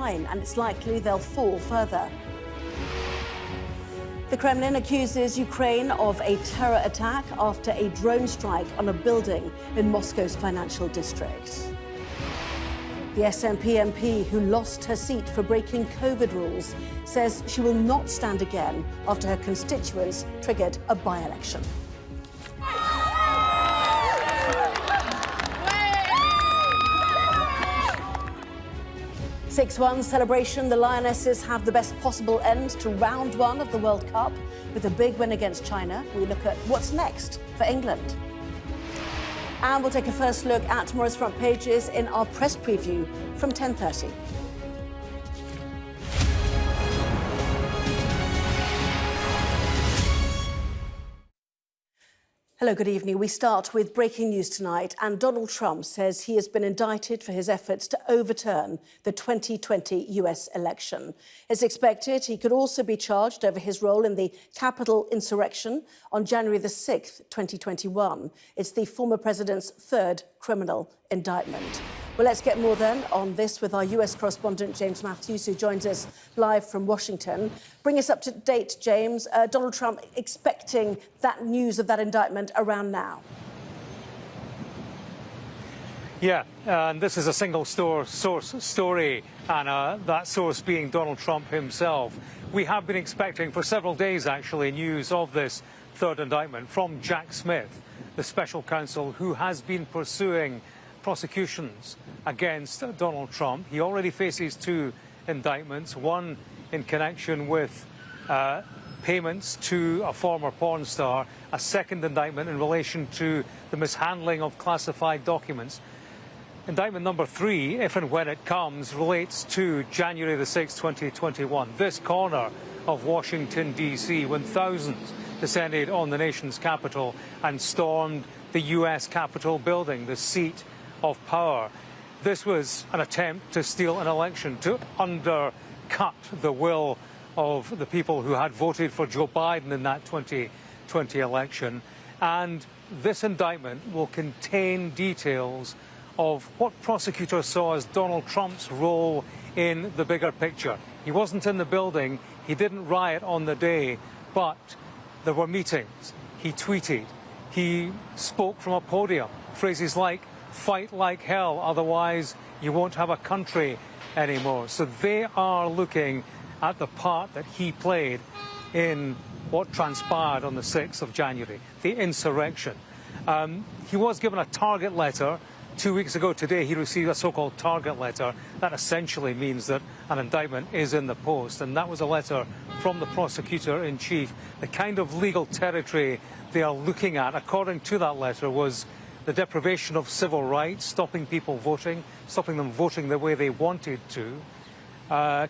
line, and it's likely they'll fall further. The Kremlin accuses Ukraine of a terror attack after a drone strike on a building in Moscow's financial district. The SNP MP who lost her seat for breaking COVID rules says she will not stand again after her constituents triggered a by-election. 6-1 celebration. The Lionesses have the best possible end to round one of the World Cup with a big win against China. We look at what's next for England. And we'll take a first look at tomorrow's front pages in our press preview from 10:30. Hello, good evening. We start with breaking news tonight, and Donald Trump says he has been indicted for his efforts to overturn the 2020 US election. It's expected he could also be charged over his role in the Capitol insurrection on January the 6th, 2021. It's the former president's third criminal indictment. Well, let's get more then on this with our US correspondent, James Matthews, who joins us live from Washington. Bring us up to date, James. Donald Trump expecting that news of that indictment around now. Yeah, and this is a single source story, Anna, that source being Donald Trump himself. We have been expecting for several days, actually, news of this third indictment from Jack Smith, the special counsel who has been pursuing prosecutions against Donald Trump. He already faces 2 indictments, one in connection with payments to a former porn star, a second indictment in relation to the mishandling of classified documents. Indictment number 3, if and when it comes, relates to January the 6th, 2021, this corner of Washington, D.C., when thousands descended on the nation's capital and stormed the U.S. Capitol building, the seat of power. This was an attempt to steal an election, to undercut the will of the people who had voted for Joe Biden in that 2020 election. And this indictment will contain details of what prosecutors saw as Donald Trump's role in the bigger picture. He wasn't in the building, he didn't riot on the day, but there were meetings. He tweeted, he spoke from a podium, phrases like "fight like hell, otherwise you won't have a country anymore." So they are looking at the part that he played in what transpired on the 6th of January, the insurrection. He was given a target letter 2 weeks ago today. He received a so-called target letter. That essentially means that an indictment is in the post, and that was a letter from the prosecutor-in-chief. The kind of legal territory they are looking at, according to that letter, was the deprivation of civil rights, stopping people voting, stopping them voting the way they wanted to,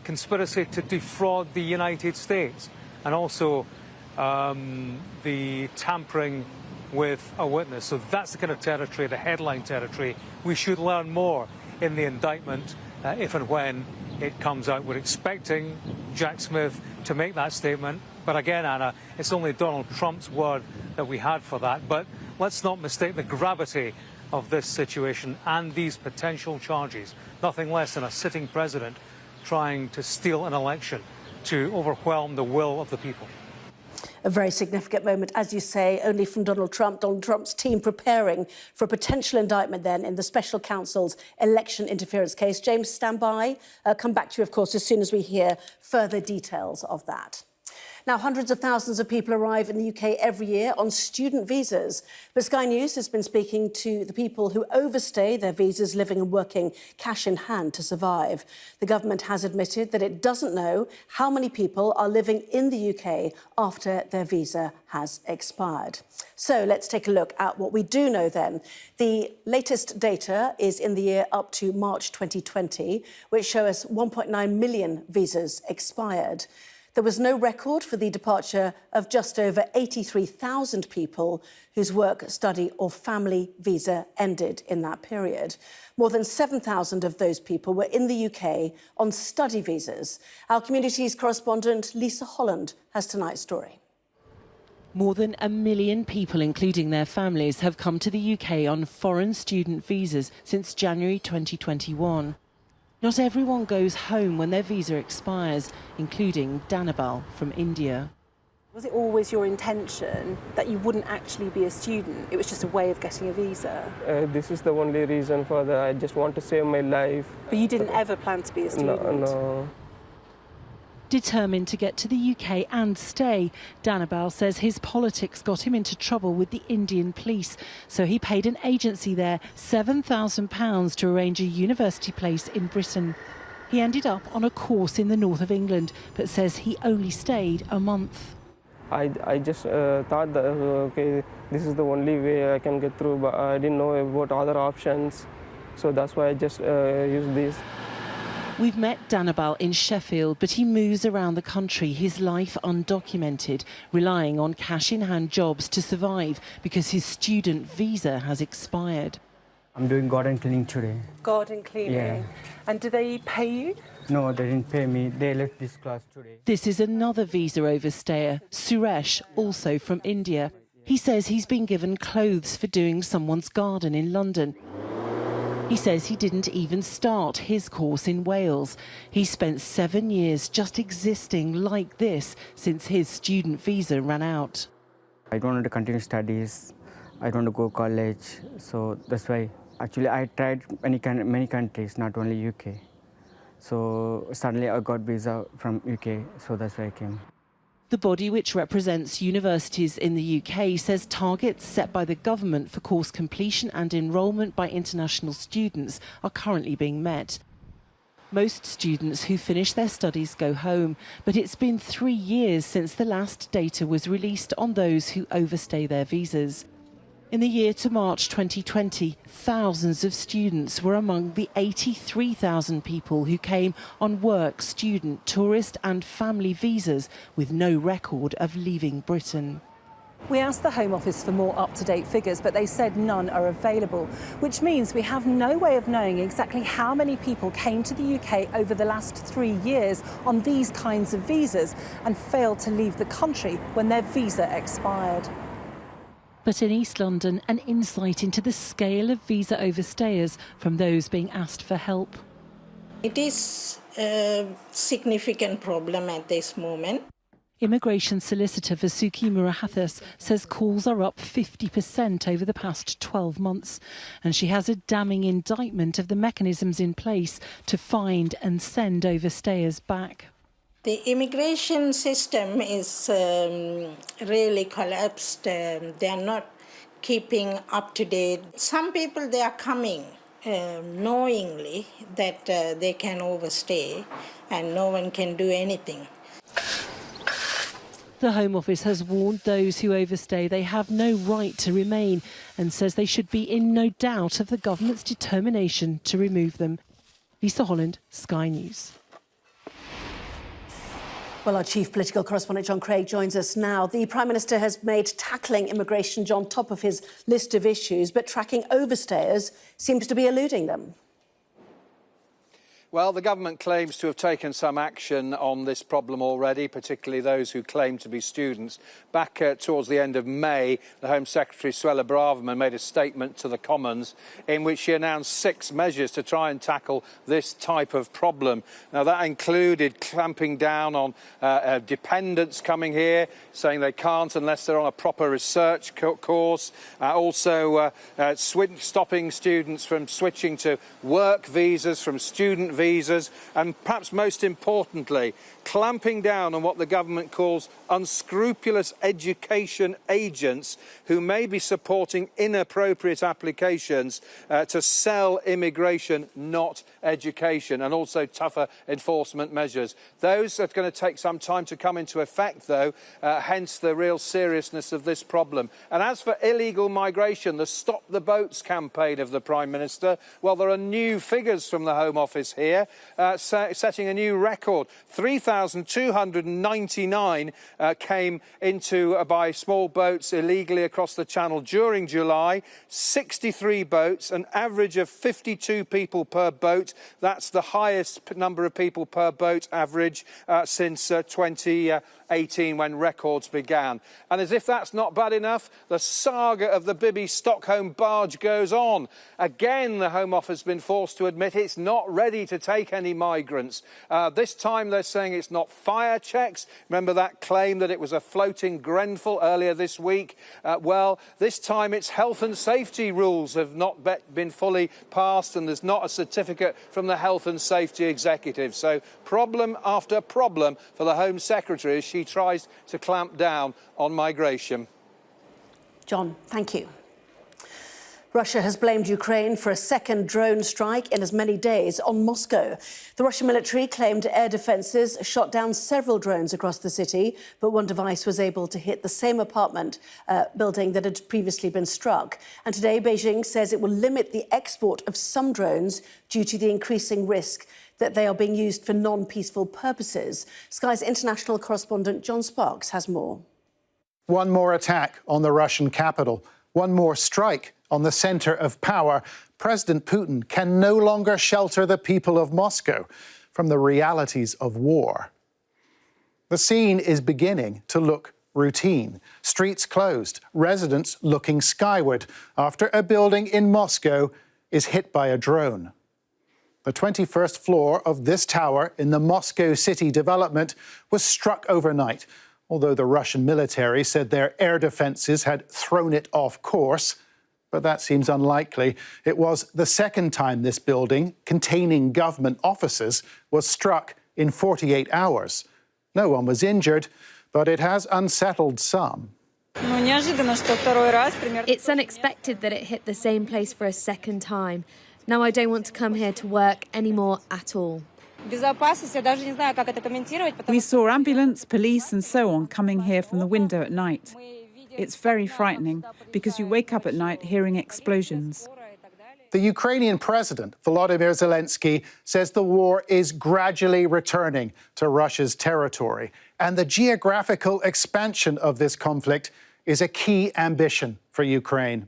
conspiracy to defraud the United States, and also the tampering with a witness. So that's the kind of territory, the headline territory. We should learn more in the indictment if and when it comes out. We're expecting Jack Smith to make that statement. But again, Anna, it's only Donald Trump's word that we had for that. But let's not mistake the gravity of this situation and these potential charges. Nothing less than a sitting president trying to steal an election to overwhelm the will of the people. A very significant moment, as you say, only from Donald Trump. Donald Trump's team preparing for a potential indictment then in the special counsel's election interference case. James, stand by. Come back to you, of course, as soon as we hear further details of that. Now, hundreds of thousands of people arrive in the UK every year on student visas. But Sky News has been speaking to the people who overstay their visas, living and working cash in hand to survive. The government has admitted that it doesn't know how many people are living in the UK after their visa has expired. So let's take a look at what we do know then. The latest data is in the year up to March 2020, which show us 1.9 million visas expired. There was no record for the departure of just over 83,000 people whose work, study or family visa ended in that period. More than 7,000 of those people were in the UK on study visas. Our communities correspondent Lisa Holland has tonight's story. More than 1 million people, including their families, have come to the UK on foreign student visas since January 2021. Not everyone goes home when their visa expires, including Danabal from India. Was it always your intention that you wouldn't actually be a student? It was just a way of getting a visa? This is the only reason for that. I just want to save my life. But you didn't ever plan to be a student? No. Determined to get to the UK and stay, Danabal says his politics got him into trouble with the Indian police, so he paid an agency there £7,000 to arrange a university place in Britain. He ended up on a course in the north of England, but says he only stayed a month. I just thought that, okay, this is the only way I can get through, but I didn't know about other options, so that's why I just used this. We've met Danabal in Sheffield, but he moves around the country, his life undocumented, relying on cash-in-hand jobs to survive because his student visa has expired. I'm doing garden cleaning today. Garden cleaning? Yeah. And do they pay you? No, they didn't pay me. They left this class today. This is another visa overstayer, Suresh, also from India. He says he's been given clothes for doing someone's garden in London. He says he didn't even start his course in Wales. He spent 7 years just existing like this since his student visa ran out. I don't want to continue studies. I don't want to go college. So that's why, actually, I tried many countries, not only UK. So suddenly I got visa from UK, so that's why I came. The body which represents universities in the UK says targets set by the government for course completion and enrolment by international students are currently being met. Most students who finish their studies go home, but it's been 3 years since the last data was released on those who overstay their visas. In the year to March 2020, thousands of students were among the 83,000 people who came on work, student, tourist and family visas with no record of leaving Britain. We asked the Home Office for more up-to-date figures, but they said none are available, which means we have no way of knowing exactly how many people came to the UK over the last 3 years on these kinds of visas and failed to leave the country when their visa expired. But in East London, an insight into the scale of visa overstayers from those being asked for help. It is a significant problem at this moment. Immigration solicitor Vasuki Murahathas says calls are up 50% over the past 12 months, and she has a damning indictment of the mechanisms in place to find and send overstayers back. The immigration system is really collapsed. They are not keeping up to date. Some people, they are coming knowingly that they can overstay and no one can do anything. The Home Office has warned those who overstay they have no right to remain and says they should be in no doubt of the government's determination to remove them. Lisa Holland, Sky News. Well, our chief political correspondent John Craig joins us now. The Prime Minister has made tackling immigration, John, top of his list of issues, but tracking overstayers seems to be eluding them. Well, the government claims to have taken some action on this problem already, particularly those who claim to be students. Back towards the end of May, the Home Secretary, Suella Braverman, made a statement to the Commons in which she announced 6 measures to try and tackle this type of problem. Now, that included clamping down on dependents coming here, saying they can't unless they're on a proper research course. Also, stopping students from switching to work visas from student visas, and perhaps most importantly, clamping down on what the government calls unscrupulous education agents who may be supporting inappropriate applications to sell immigration, not education, and also tougher enforcement measures. Those are going to take some time to come into effect, though, hence the real seriousness of this problem. And as for illegal migration, the Stop the Boats campaign of the Prime Minister, well, there are new figures from the Home Office here, setting a new record. 3,299 came into by small boats illegally across the Channel during July. 63 boats, an average of 52 people per boat. That's the highest number of people per boat average since 2018, when records began. And as if that's not bad enough, the saga of the Bibby Stockholm barge goes on. Again, the Home Office has been forced to admit it's not ready to to take any migrants. This time they're saying it's not fire checks. Remember that claim that it was a floating Grenfell earlier this week? Well, this time it's health and safety rules have not been fully passed, and there's not a certificate from the Health and Safety Executive. So problem after problem for the Home Secretary as she tries to clamp down on migration. John, thank you. Russia has blamed Ukraine for a second drone strike in as many days on Moscow. The Russian military claimed air defences shot down several drones across the city, but one device was able to hit the same apartment building that had previously been struck. And today, Beijing says it will limit the export of some drones due to the increasing risk that they are being used for non-peaceful purposes. Sky's international correspondent John Sparks has more. One more attack on the Russian capital, one more strike on the centre of power. President Putin can no longer shelter the people of Moscow from the realities of war. The scene is beginning to look routine. Streets closed, residents looking skyward after a building in Moscow is hit by a drone. The 21st floor of this tower in the Moscow city development was struck overnight, although the Russian military said their air defences had thrown it off course. But that seems unlikely. It was the second time this building, containing government offices, was struck in 48 hours. No one was injured, but it has unsettled some. It's unexpected that it hit the same place for a second time. Now I don't want to come here to work anymore at all. We saw ambulance, police and so on coming here from the window at night. It's very frightening because you wake up at night hearing explosions. The Ukrainian president, Volodymyr Zelensky, says the war is gradually returning to Russia's territory. And the geographical expansion of this conflict is a key ambition for Ukraine.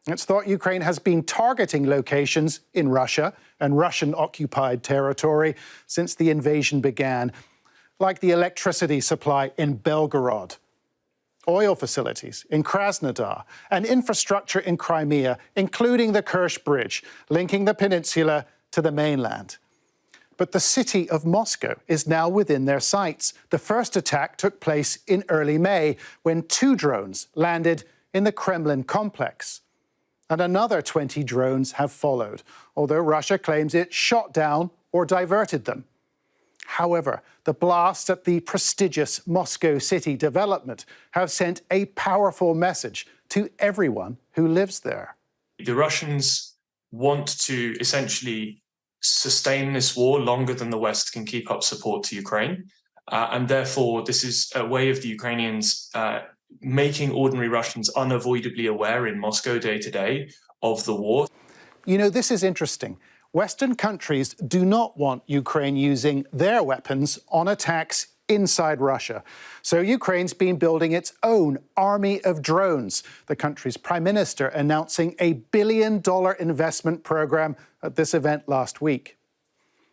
It's thought Ukraine has been targeting locations in Russia and Russian-occupied territory since the invasion began, like the electricity supply in Belgorod, oil facilities in Krasnodar, and infrastructure in Crimea, including the Kerch Bridge, linking the peninsula to the mainland. But the city of Moscow is now within their sights. The first attack took place in early May, when 2 drones landed in the Kremlin complex. And another 20 drones have followed, although Russia claims it shot down or diverted them. However, the blasts at the prestigious Moscow city development have sent a powerful message to everyone who lives there. The Russians want to essentially sustain this war longer than the West can keep up support to Ukraine. And therefore, this is a way of the Ukrainians making ordinary Russians unavoidably aware in Moscow day to day of the war. You know, this is interesting. Western countries do not want Ukraine using their weapons on attacks inside Russia. So Ukraine's been building its own army of drones. The country's prime minister announcing a $1 billion investment program at this event last week.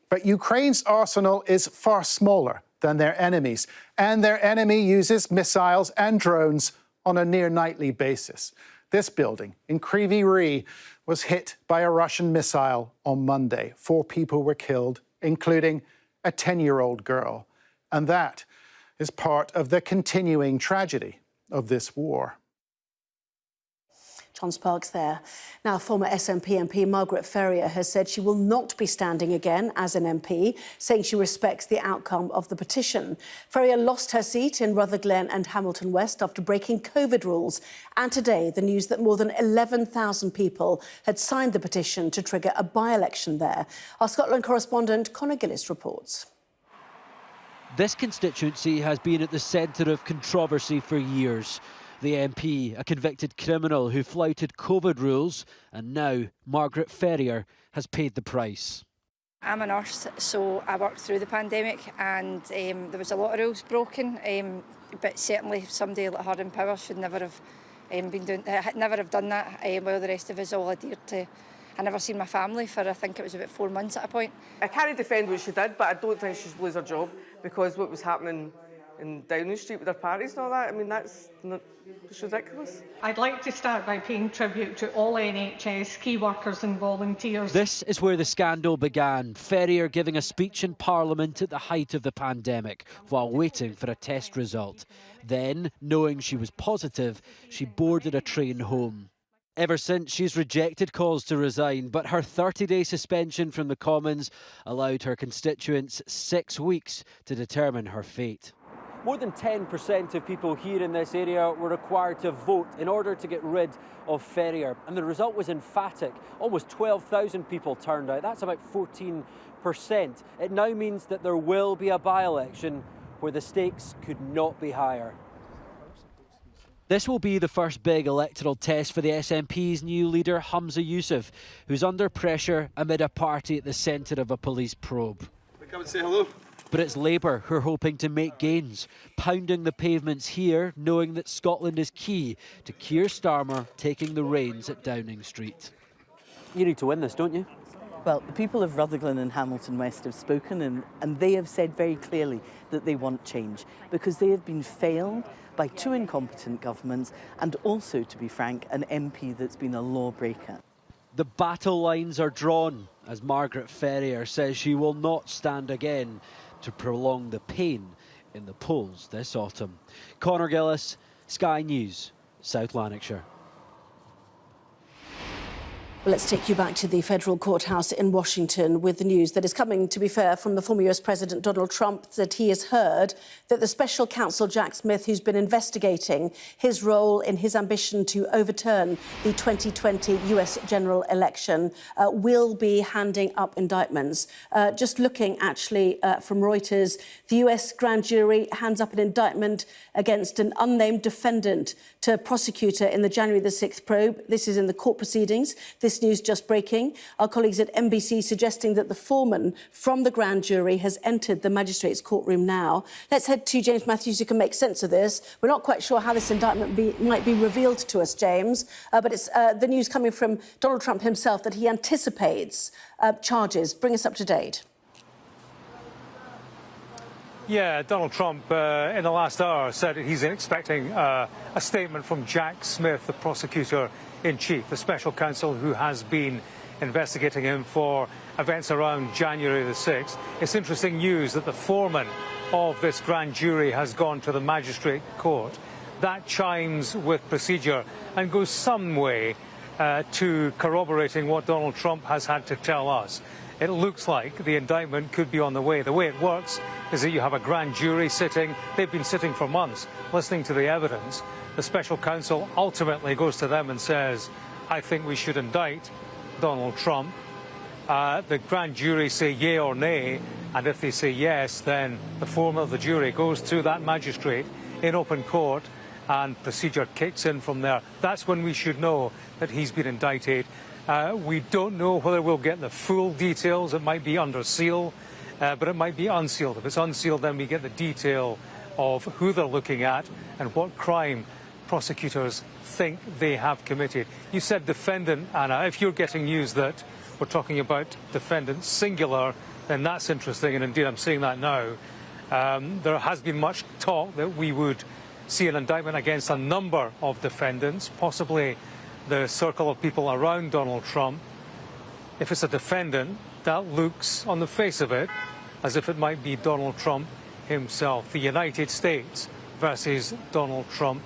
But Ukraine's arsenal is far smaller than their enemies, and their enemy uses missiles and drones on a near-nightly basis. This building in Kryvyi Rih was hit by a Russian missile on Monday. 4 people were killed, including a 10-year-old girl. And that is part of the continuing tragedy of this war. John Sparks there. Now, former SNP MP Margaret Ferrier has said she will not be standing again as an MP, saying she respects the outcome of the petition. Ferrier lost her seat in Rutherglen and Hamilton West after breaking COVID rules. And today, the news that more than 11,000 people had signed the petition to trigger a by-election there. Our Scotland correspondent Conor Gillis reports. This constituency has been at the centre of controversy for years. The MP, a convicted criminal who flouted COVID rules, and now Margaret Ferrier has paid the price. I'm a nurse, so I worked through the pandemic, and there was a lot of rules broken, but certainly somebody like her in power should never have done that, while the rest of us all adhered to. I never seen my family for, I think it was about 4 months at a point. I can't defend what she did, but I don't think she should lose her job, because what was happening in Downing Street with their parties and all that. I mean, it's ridiculous. I'd like to start by paying tribute to all NHS key workers and volunteers. This is where the scandal began. Ferrier giving a speech in Parliament at the height of the pandemic while waiting for a test result. Then, knowing she was positive, she boarded a train home. Ever since, she's rejected calls to resign, but her 30-day suspension from the Commons allowed her constituents 6 weeks to determine her fate. More than 10% of people here in this area were required to vote in order to get rid of Ferrier, and the result was emphatic. Almost 12,000 people turned out. That's about 14%. It now means that there will be a by-election where the stakes could not be higher. This will be the first big electoral test for the SNP's new leader, Humza Yousaf, who's under pressure amid a party at the centre of a police probe. Come and say hello. But it's Labour who are hoping to make gains, pounding the pavements here, knowing that Scotland is key to Keir Starmer taking the reins at Downing Street. You need to win this, don't you? Well, the people of Rutherglen and Hamilton West have spoken and they have said very clearly that they want change because they have been failed by 2 incompetent governments and also, to be frank, an MP that's been a lawbreaker. The battle lines are drawn as Margaret Ferrier says she will not stand again to prolong the pain in the polls this autumn. Conor Gillis, Sky News, South Lanarkshire. Well, let's take you back to the federal courthouse in Washington with the news that is coming, to be fair, from the former US President Donald Trump, that he has heard that the special counsel Jack Smith, who's been investigating his role in his ambition to overturn the 2020 US general election, will be handing up indictments. Just looking, actually, from Reuters, the US grand jury hands up an indictment against an unnamed defendant to a prosecutor in the January the 6th probe. This is in the court proceedings. This news just breaking. Our colleagues at NBC suggesting that the foreman from the grand jury has entered the magistrate's courtroom now. Let's head to James Matthews, who can make sense of this. We're not quite sure how this indictment might be revealed to us, James, but it's the news coming from Donald Trump himself that he anticipates charges. Bring us up to date. Yeah, Donald Trump in the last hour said he's expecting a statement from Jack Smith, the prosecutor-in-chief, the special counsel who has been investigating him for events around January the 6th. It's interesting news that the foreman of this grand jury has gone to the magistrate court. That chimes with procedure and goes some way to corroborating what Donald Trump has had to tell us. It looks like the indictment could be on the way. The way it works is that you have a grand jury sitting. They've been sitting for months listening to the evidence. The special counsel ultimately goes to them and says, I think we should indict Donald Trump. The grand jury say yay or nay, and if they say yes, then the foreman of the jury goes to that magistrate in open court and procedure kicks in from there. That's when we should know that he's been indicted. We don't know whether we'll get the full details. It might be under seal, but it might be unsealed. If it's unsealed, then we get the detail of who they're looking at and what crime prosecutors think they have committed. You said defendant, Anna. If you're getting news that we're talking about defendant singular, then that's interesting, and indeed I'm seeing that now. There has been much talk that we would see an indictment against a number of defendants, possibly the circle of people around Donald Trump. If it's a defendant, that looks, on the face of it, as if it might be Donald Trump himself. The United States versus Donald Trump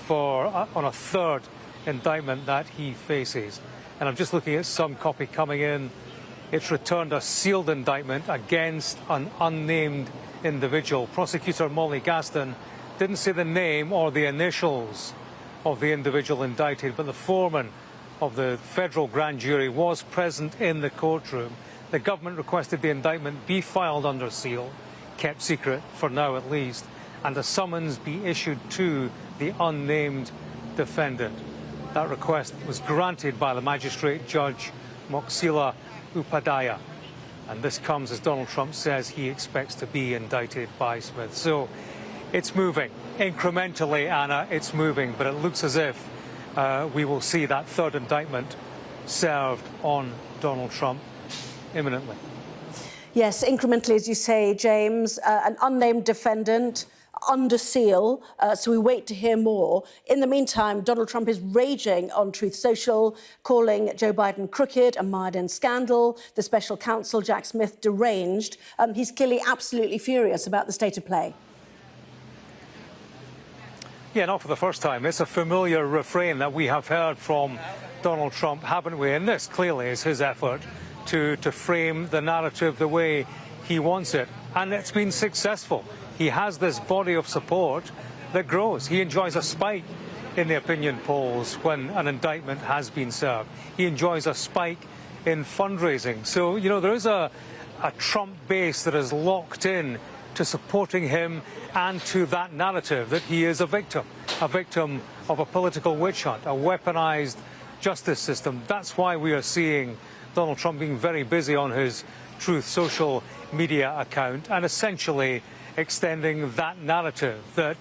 on a third indictment that he faces. And I'm just looking at some copy coming in. It's returned a sealed indictment against an unnamed individual. Prosecutor Molly Gaston didn't say the name or the initials of the individual indicted, but the foreman of the federal grand jury was present in the courtroom. The government requested the indictment be filed under seal, kept secret for now at least, and a summons be issued to the unnamed defendant. That request was granted by the magistrate judge Moxila Upadhyaya, and this comes as Donald Trump says he expects to be indicted by Smith. So it's moving. Incrementally, Anna, it's moving, but it looks as if we will see that third indictment served on Donald Trump imminently. Yes, incrementally, as you say, James. An unnamed defendant, under seal, so we wait to hear more. In the meantime, Donald Trump is raging on Truth Social, calling Joe Biden crooked and mired in scandal, the special counsel, Jack Smith, deranged. He's clearly absolutely furious about the state of play. Yeah, not for the first time. It's a familiar refrain that we have heard from Donald Trump, haven't we? And this clearly is his effort to frame the narrative the way he wants it. And it's been successful. He has this body of support that grows. He enjoys a spike in the opinion polls when an indictment has been served. He enjoys a spike in fundraising. So, you know, there is a Trump base that is locked in to supporting him and to that narrative that he is a victim of a political witch hunt, a weaponized justice system. That's why we are seeing Donald Trump being very busy on his Truth Social media account and essentially extending that narrative that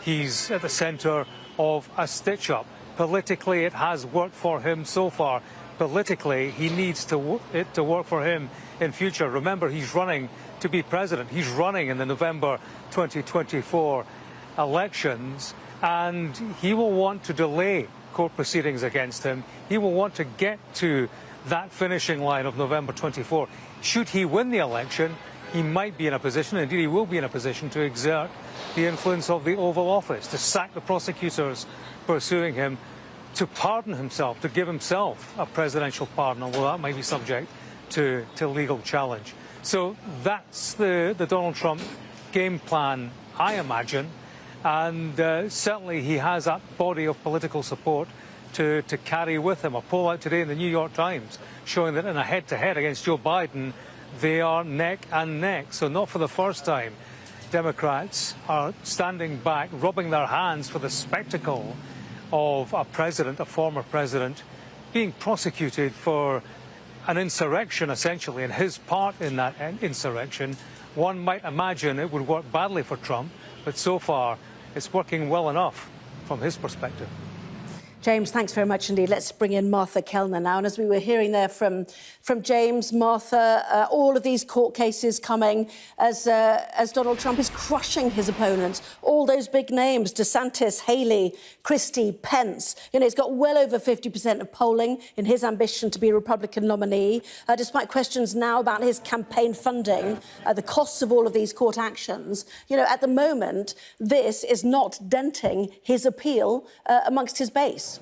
he's at the center of a stitch-up. Politically, it has worked for him so far. Politically, he needs it to work for him in future. Remember, he's running to be president. He's running in the November 2024 elections, and he will want to delay court proceedings against him. He will want to get to that finishing line of November 24. Should he win the election, he might be in a position, indeed he will be in a position, to exert the influence of the Oval Office, to sack the prosecutors pursuing him, to pardon himself, to give himself a presidential pardon, although that might be subject to legal challenge. So that's the Donald Trump game plan, I imagine, and certainly he has that body of political support to carry with him. A poll out today in the New York Times showing that in a head-to-head against Joe Biden, they are neck and neck. So not for the first time, Democrats are standing back, rubbing their hands for the spectacle of a president, a former president, being prosecuted for an insurrection, essentially, and his part in that insurrection. One might imagine it would work badly for Trump, but so far it's working well enough from his perspective. James, thanks very much indeed. Let's bring in Martha Kellner now. And as we were hearing there from James, Martha, all of these court cases coming as Donald Trump is crushing his opponents. All those big names, DeSantis, Haley, Christie, Pence. You know, he's got well over 50% of polling in his ambition to be a Republican nominee, despite questions now about his campaign funding, the costs of all of these court actions. You know, at the moment, this is not denting his appeal amongst his base.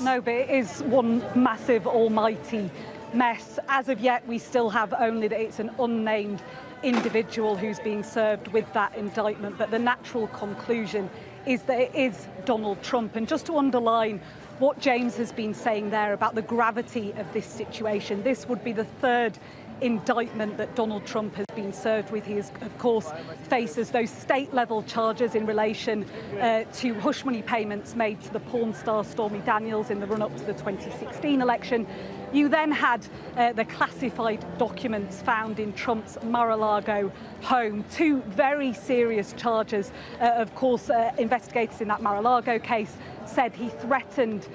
No, but it is one massive almighty mess. As of yet, we still have only that it's an unnamed individual who's being served with that indictment. But the natural conclusion is that it is Donald Trump. And just to underline what James has been saying there about the gravity of this situation, this would be the third indictment that Donald Trump has been served with. He, of course, faces those state-level charges in relation to hush money payments made to the porn star Stormy Daniels in the run-up to the 2016 election. You then had the classified documents found in Trump's Mar-a-Lago home. Two very serious charges. Of course, investigators in that Mar-a-Lago case said he threatened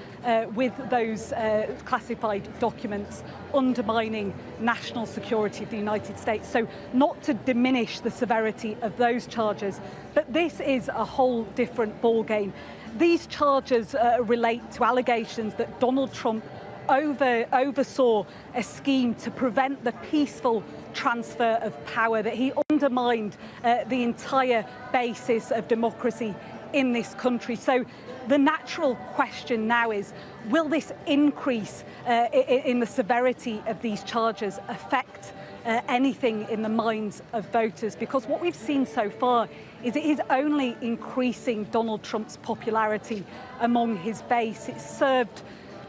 with those classified documents undermining national security of the United States. So not to diminish the severity of those charges, but this is a whole different ballgame. These charges relate to allegations that Donald Trump oversaw a scheme to prevent the peaceful transfer of power, that he undermined the entire basis of democracy in this country. So the natural question now is, will this increase in the severity of these charges affect anything in the minds of voters? Because what we've seen so far is it is only increasing Donald Trump's popularity among his base. It's served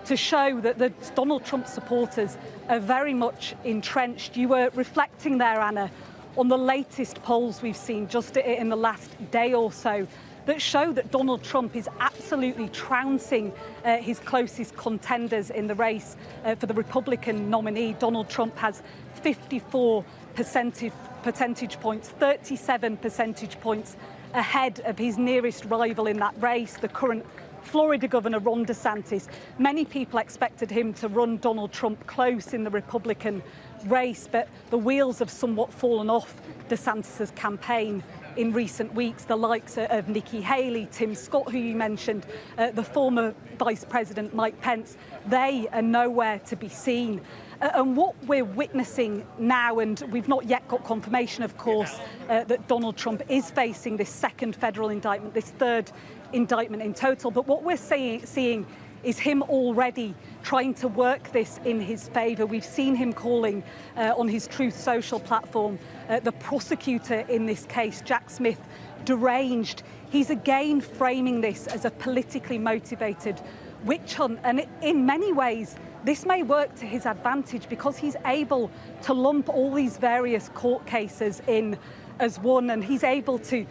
to show that the Donald Trump supporters are very much entrenched. You were reflecting there, Anna, on the latest polls we've seen just in the last day or so that show that Donald Trump is absolutely trouncing his closest contenders in the race for the Republican nominee. Donald Trump has 54 percentage points, 37 percentage points ahead of his nearest rival in that race, the current Florida Governor Ron DeSantis. Many people expected him to run Donald Trump close in the Republican race, but the wheels have somewhat fallen off DeSantis' campaign in recent weeks. The likes of Nikki Haley, Tim Scott, who you mentioned, the former Vice President Mike Pence, they are nowhere to be seen. And what we're witnessing now, and we've not yet got confirmation, of course, that Donald Trump is facing this second federal indictment, this third indictment in total. But what we're seeing is him already trying to work this in his favour. We've seen him calling on his Truth Social platform the prosecutor in this case, Jack Smith, deranged. He's again framing this as a politically motivated witch hunt, and in many ways this may work to his advantage because he's able to lump all these various court cases in as one, and he's able to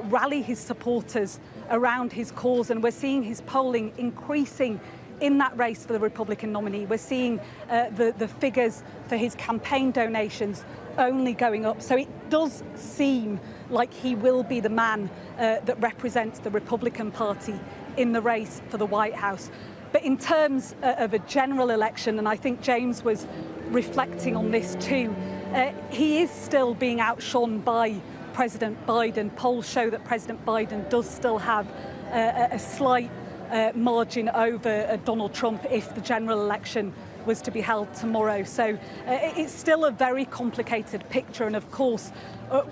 rally his supporters around his cause. And we're seeing his polling increasing in that race for the Republican nominee. We're seeing the figures for his campaign donations only going up. So it does seem like he will be the man that represents the Republican Party in the race for the White House. But in terms of a general election, and I think James was reflecting on this too, he is still being outshone by President Biden. Polls show that President Biden does still have a slight margin over Donald Trump if the general election was to be held tomorrow. So it's still a very complicated picture. And of course,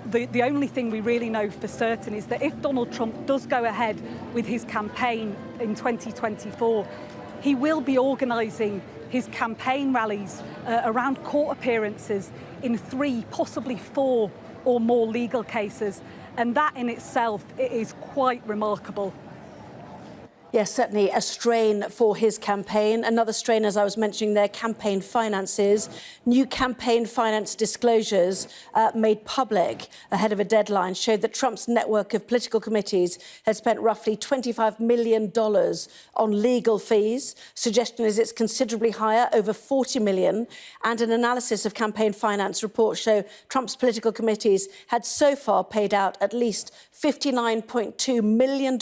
the only thing we really know for certain is that if Donald Trump does go ahead with his campaign in 2024, he will be organising his campaign rallies around court appearances in 3, possibly 4 or more legal cases. And that in itself is quite remarkable. Yes, certainly a strain for his campaign. Another strain, as I was mentioning there, campaign finances. New campaign finance disclosures made public ahead of a deadline showed that Trump's network of political committees had spent roughly $25 million on legal fees. Suggestion is it's considerably higher, over $40 million. And an analysis of campaign finance reports show Trump's political committees had so far paid out at least $59.2 million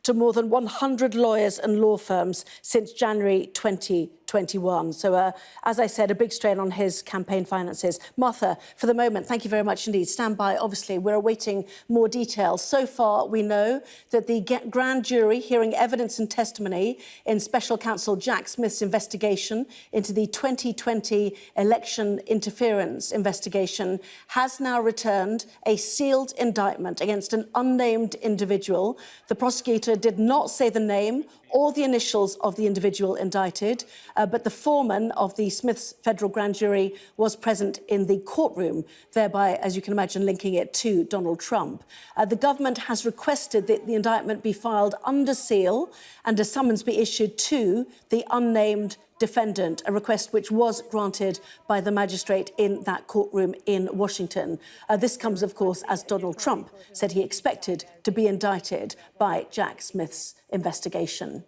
to more than 100 lawyers and law firms since January 2021. So, as I said, a big strain on his campaign finances. Martha, for the moment, thank you very much indeed. Stand by. Obviously, we're awaiting more details. So far, we know that the grand jury hearing evidence and testimony in Special Counsel Jack Smith's investigation into the 2020 election interference investigation has now returned a sealed indictment against an unnamed individual. The prosecutor did not say the name or the initials of the individual indicted, but the foreman of the Smith's federal grand jury was present in the courtroom, thereby, as you can imagine, linking it to Donald Trump. The government has requested that the indictment be filed under seal and a summons be issued to the unnamed defendant, a request which was granted by the magistrate in that courtroom in Washington. This comes, of course, as Donald Trump said he expected to be indicted by Jack Smith's investigation.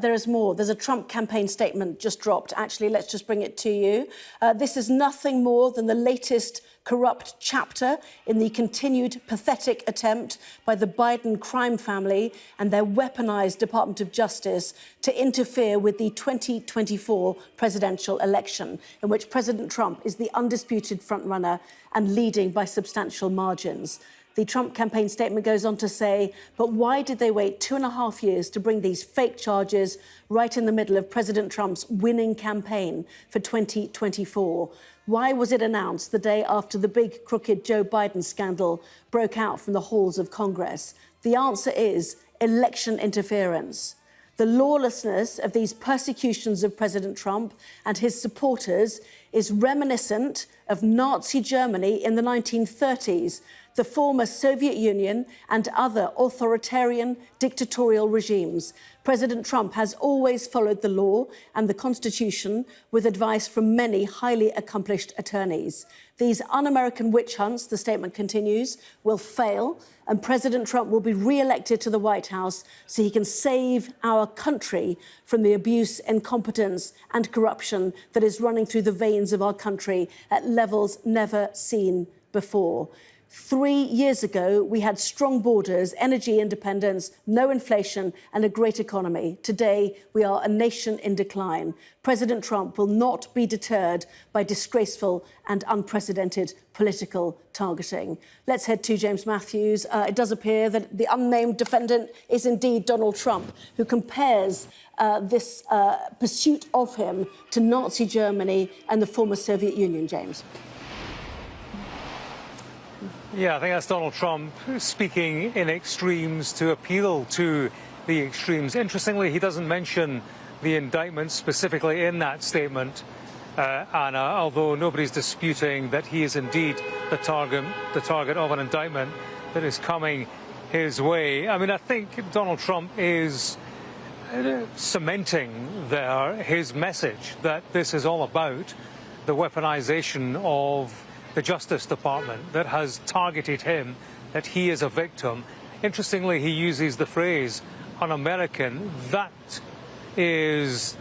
There is more. There's a Trump campaign statement just dropped. Actually, let's just bring it to you. This is nothing more than the latest corrupt chapter in the continued pathetic attempt by the Biden crime family and their weaponized Department of Justice to interfere with the 2024 presidential election, in which President Trump is the undisputed frontrunner and leading by substantial margins. The Trump campaign statement goes on to say, but why did they wait 2.5 years to bring these fake charges right in the middle of President Trump's winning campaign for 2024? Why was it announced the day after the big crooked Joe Biden scandal broke out from the halls of Congress? The answer is election interference. The lawlessness of these persecutions of President Trump and his supporters is reminiscent of Nazi Germany in the 1930s, the former Soviet Union and other authoritarian dictatorial regimes. President Trump has always followed the law and the Constitution with advice from many highly accomplished attorneys. These un-American witch hunts, the statement continues, will fail, and President Trump will be re-elected to the White House so he can save our country from the abuse, incompetence and corruption that is running through the veins of our country at levels never seen before. 3 years ago, we had strong borders, energy independence, no inflation and a great economy. Today, we are a nation in decline. President Trump will not be deterred by disgraceful and unprecedented political targeting. Let's head to James Matthews. It does appear that the unnamed defendant is indeed Donald Trump, who compares this pursuit of him to Nazi Germany and the former Soviet Union, James. Yeah, I think that's Donald Trump speaking in extremes to appeal to the extremes. Interestingly, he doesn't mention the indictment specifically in that statement, Anna, although nobody's disputing that he is indeed the target of an indictment that is coming his way. I mean, I think Donald Trump is cementing there his message that this is all about the weaponization of the Justice Department that has targeted him, that he is a victim. Interestingly, he uses the phrase un-American. That is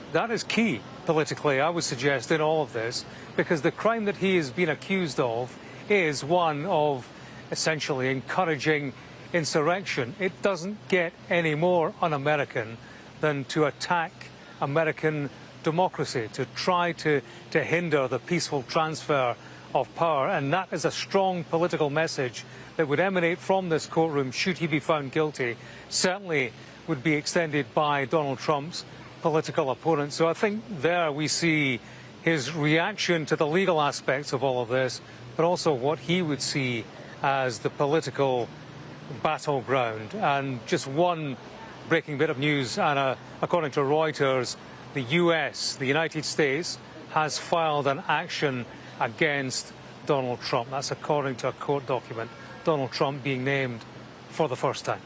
key politically, I would suggest, in all of this, because the crime that he is being accused of is one of essentially encouraging insurrection. It doesn't get any more un-American than to attack American democracy, to try to hinder the peaceful transfer of power, and that is a strong political message that would emanate from this courtroom should he be found guilty, certainly would be extended by Donald Trump's political opponents. So I think there we see his reaction to the legal aspects of all of this, but also what he would see as the political battleground. And just one breaking bit of news, Anna, according to Reuters, the United States, has filed an action against Donald Trump. That's according to a court document. Donald Trump being named for the first time.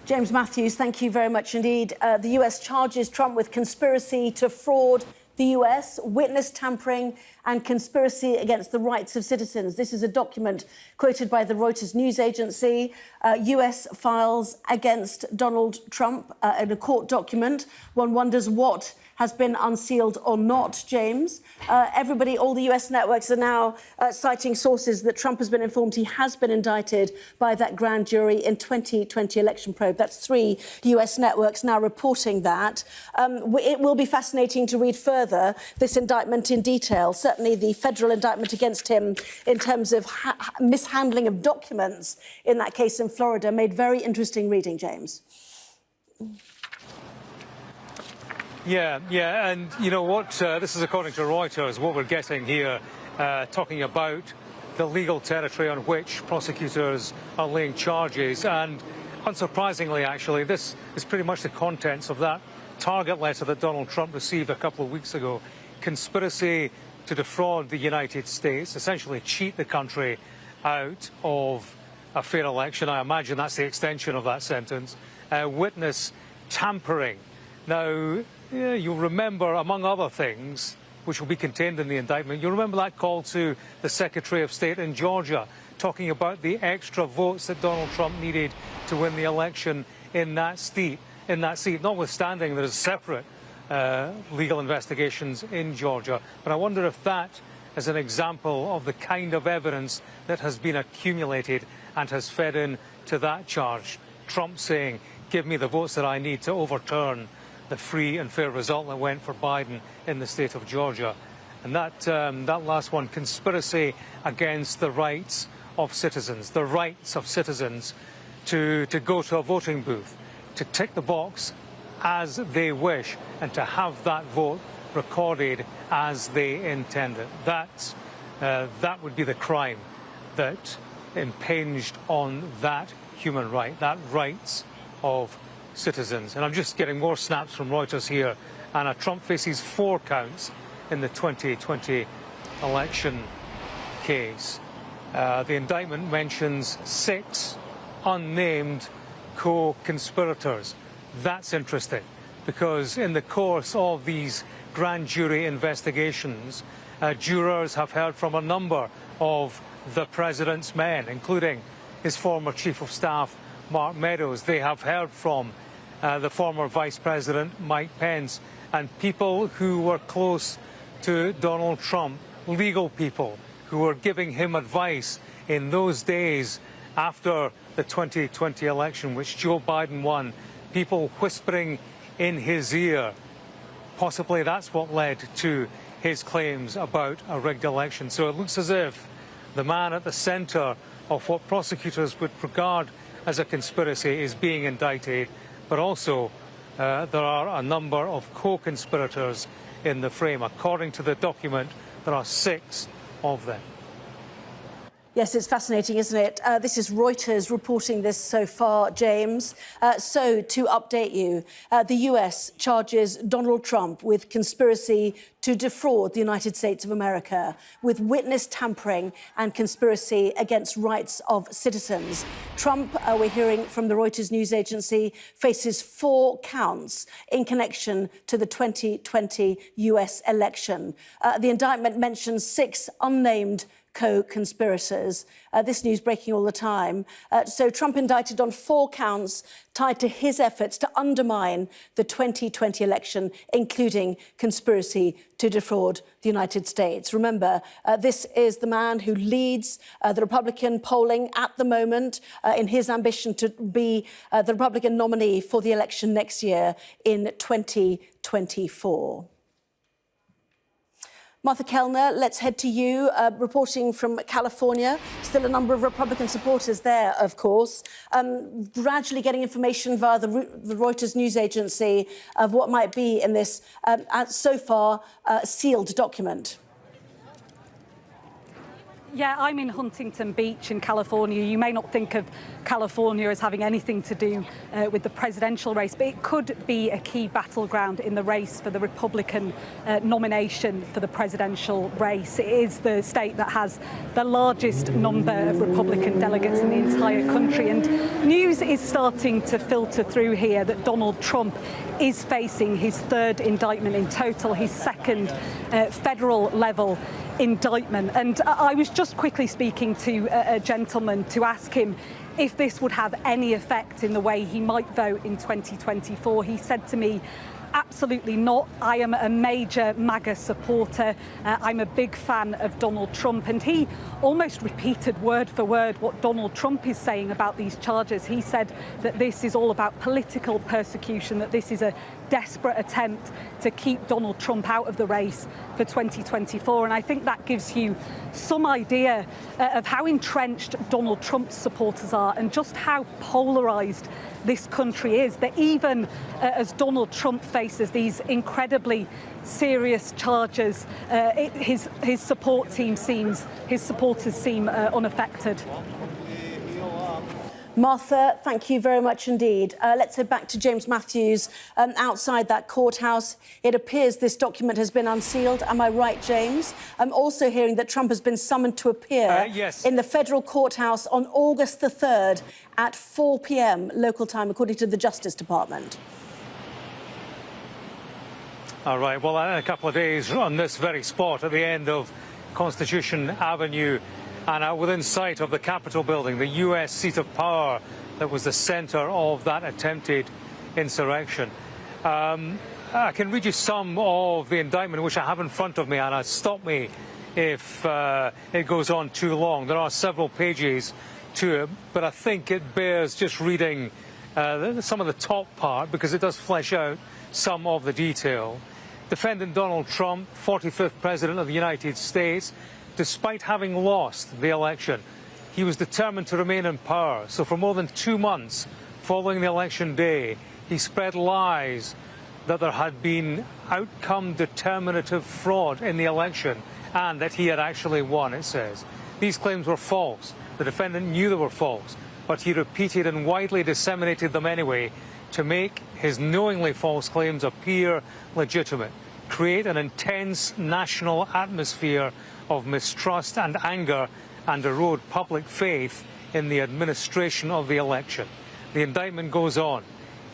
James Matthews, thank you very much indeed. The US charges Trump with conspiracy to fraud the US, witness tampering and conspiracy against the rights of citizens. This is a document quoted by the Reuters news agency. US files against Donald Trump in a court document. One wonders what has been unsealed or not, James. Everybody, all the US networks are now citing sources that Trump has been informed he has been indicted by that grand jury in 2020 election probe. That's 3 US networks now reporting that. It will be fascinating to read further this indictment in detail. Certainly the federal indictment against him in terms of mishandling of documents in that case in Florida made very interesting reading, James. Yeah, and you know what, this is according to Reuters, what we're getting here, talking about the legal territory on which prosecutors are laying charges. And unsurprisingly, actually, this is pretty much the contents of that target letter that Donald Trump received a couple of weeks ago. Conspiracy to defraud the United States, essentially cheat the country out of a fair election. I imagine that's the extension of that sentence. Witness tampering. Now, you'll remember, among other things, which will be contained in the indictment, you'll remember that call to the Secretary of State in Georgia, talking about the extra votes that Donald Trump needed to win the election in that seat, notwithstanding there's separate legal investigations in Georgia. But I wonder if that is an example of the kind of evidence that has been accumulated and has fed in to that charge. Trump saying, give me the votes that I need to overturn the free and fair result that went for Biden in the state of Georgia. And that last one, conspiracy against the rights of citizens, to go to a voting booth, to tick the box as they wish and to have that vote recorded as they intended. That would be the crime that impinged on that human right, that rights of citizens. And I'm just getting more snaps from Reuters here. And Trump faces 4 counts in the 2020 election case. The indictment mentions 6 unnamed co-conspirators. That's interesting because in the course of these grand jury investigations, jurors have heard from a number of the president's men, including his former chief of staff, Mark Meadows. They have heard from the former Vice President, Mike Pence, and people who were close to Donald Trump, legal people who were giving him advice in those days after the 2020 election, which Joe Biden won, people whispering in his ear. Possibly that's what led to his claims about a rigged election. So it looks as if the man at the centre of what prosecutors would regard as a conspiracy is being indicted, but also there are a number of co-conspirators in the frame. According to the document, there are 6 of them. Yes, it's fascinating, isn't it? This is Reuters reporting this so far, James. So, to update you, the US charges Donald Trump with conspiracy to defraud the United States of America, with witness tampering and conspiracy against rights of citizens. Trump, we're hearing from the Reuters news agency, faces 4 counts in connection to the 2020 US election. The indictment mentions 6 unnamed co-conspirators. This news breaking all the time. So Trump indicted on 4 counts tied to his efforts to undermine the 2020 election, including conspiracy to defraud the United States. Remember, this is the man who leads the Republican polling at the moment in his ambition to be the Republican nominee for the election next year in 2024. Martha Kellner, let's head to you, reporting from California. Still a number of Republican supporters there, of course. Gradually getting information via the Reuters news agency of what might be in this, so far, sealed document. Yeah, I'm in Huntington Beach in California. You may not think of California as having anything to do with the presidential race, but it could be a key battleground in the race for the Republican nomination for the presidential race. It is the state that has the largest number of Republican delegates in the entire country, and news is starting to filter through here that Donald Trump is facing his 3rd indictment in total, his 2nd federal level indictment. And I was just quickly speaking to a gentleman to ask him if this would have any effect in the way he might vote in 2024. He said to me, absolutely not. I am a major MAGA supporter. I'm a big fan of Donald Trump. And he almost repeated word for word what Donald Trump is saying about these charges. He said that this is all about political persecution, that this is a desperate attempt to keep Donald Trump out of the race for 2024. And I think that gives you some idea of how entrenched Donald Trump's supporters are and just how polarised this country is, that even as Donald Trump faces these incredibly serious charges, his supporters seem unaffected. Martha, thank you very much indeed. Let's head back to James Matthews outside that courthouse. It appears this document has been unsealed. Am I right, James? I'm also hearing that Trump has been summoned to appear in the federal courthouse on August the 3rd at 4 p.m. local time, according to the Justice Department. All right, well, in a couple of days on this very spot at the end of Constitution Avenue, and within sight of the Capitol building, the US seat of power that was the centre of that attempted insurrection. I can read you some of the indictment, which I have in front of me, and stop me if it goes on too long. There are several pages to it, but I think it bears just reading some of the top part, because it does flesh out some of the detail. Defendant Donald Trump, 45th President of the United States, despite having lost the election, he was determined to remain in power. So for more than 2 months following the election day, he spread lies that there had been outcome determinative fraud in the election and that he had actually won, it says. These claims were false. The defendant knew they were false, but he repeated and widely disseminated them anyway to make his knowingly false claims appear legitimate, create an intense national atmosphere of mistrust and anger, and erode public faith in the administration of the election. The indictment goes on.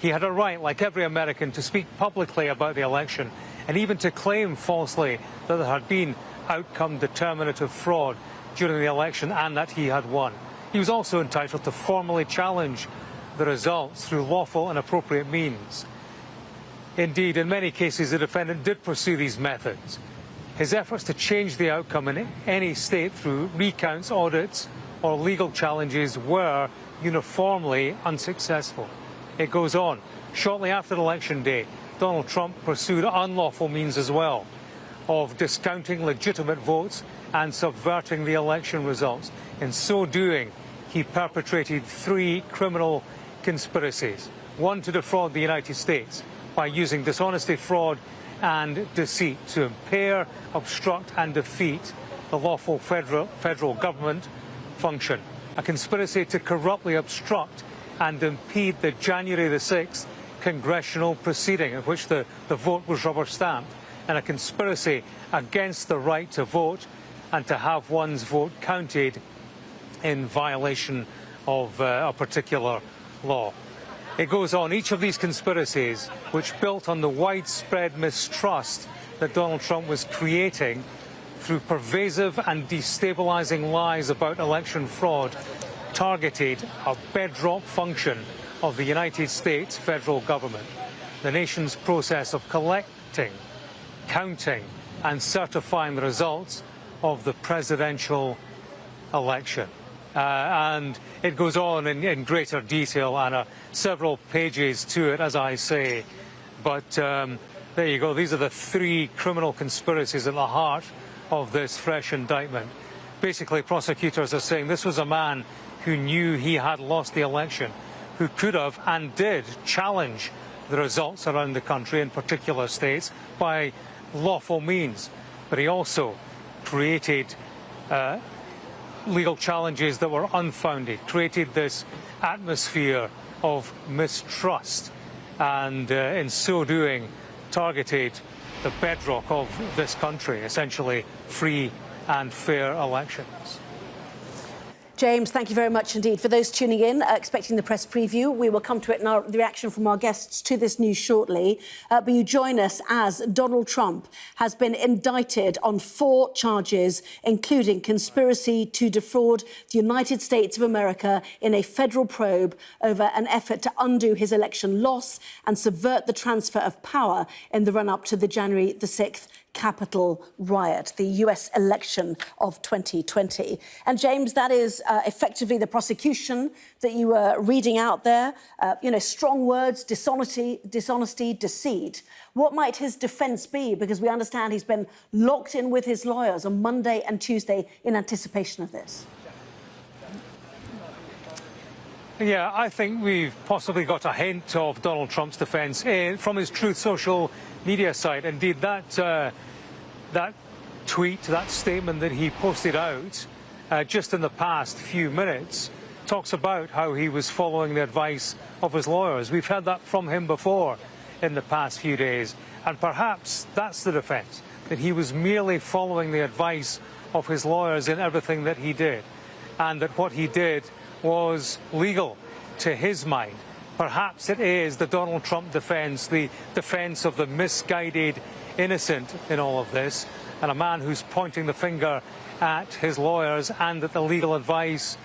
He had a right, like every American, to speak publicly about the election and even to claim falsely that there had been outcome determinative fraud during the election and that he had won. He was also entitled to formally challenge the results through lawful and appropriate means. Indeed, in many cases, the defendant did pursue these methods. His efforts to change the outcome in any state through recounts, audits or legal challenges were uniformly unsuccessful. It goes on. Shortly after Election Day, Donald Trump pursued unlawful means as well of discounting legitimate votes and subverting the election results. In so doing, he perpetrated 3 criminal conspiracies. One, to defraud the United States by using dishonesty, fraud and deceit to impair, obstruct and defeat the lawful federal government function. A conspiracy to corruptly obstruct and impede the January the 6th congressional proceeding in which the vote was rubber-stamped, and a conspiracy against the right to vote and to have one's vote counted in violation of a particular law. It goes on. Each of these conspiracies, which built on the widespread mistrust that Donald Trump was creating through pervasive and destabilising lies about election fraud, targeted a bedrock function of the United States federal government, the nation's process of collecting, counting and certifying the results of the presidential election. And it goes on in greater detail, Anna, several pages to it, as I say. But there you go. These are the 3 criminal conspiracies at the heart of this fresh indictment. Basically, prosecutors are saying this was a man who knew he had lost the election, who could have and did challenge the results around the country, in particular states, by lawful means. But he also created legal challenges that were unfounded, created this atmosphere of mistrust, and in so doing targeted the bedrock of this country, essentially free and fair elections. James, thank you very much indeed. For those tuning in, expecting the press preview, we will come to it in the reaction from our guests to this news shortly. But you join us as Donald Trump has been indicted on 4 charges, including conspiracy to defraud the United States of America in a federal probe over an effort to undo his election loss and subvert the transfer of power in the run-up to the January the 6th Capitol riot, the US election of 2020. And James, that is effectively the prosecution that you were reading out there. Strong words, dishonesty, deceit. What might his defence be? Because we understand he's been locked in with his lawyers on Monday and Tuesday in anticipation of this. Yeah, I think we've possibly got a hint of Donald Trump's defence from his Truth social media site. Indeed, that tweet, that statement that he posted out just in the past few minutes talks about how he was following the advice of his lawyers. We've heard that from him before in the past few days, and perhaps that's the defence, that he was merely following the advice of his lawyers in everything that he did, and that what he did was legal to his mind. Perhaps it is the Donald Trump defence, the defence of the misguided innocent in all of this, and a man who's pointing the finger at his lawyers and at the legal advice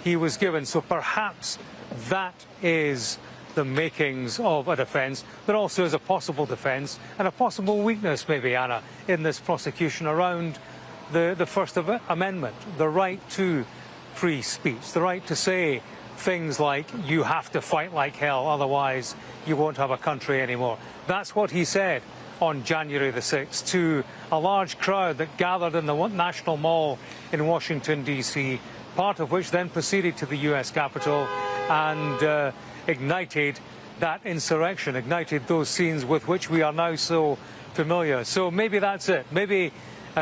he was given. So perhaps that is the makings of a defence, but also as a possible defence and a possible weakness, maybe, Anna, in this prosecution around the First Amendment, the right to free speech, the right to say things like, you have to fight like hell, otherwise you won't have a country anymore. That's what he said on January the 6th to a large crowd that gathered in the National Mall in Washington, D.C., part of which then proceeded to the US Capitol and ignited that insurrection, ignited those scenes with which we are now so familiar. So maybe that's it. Maybe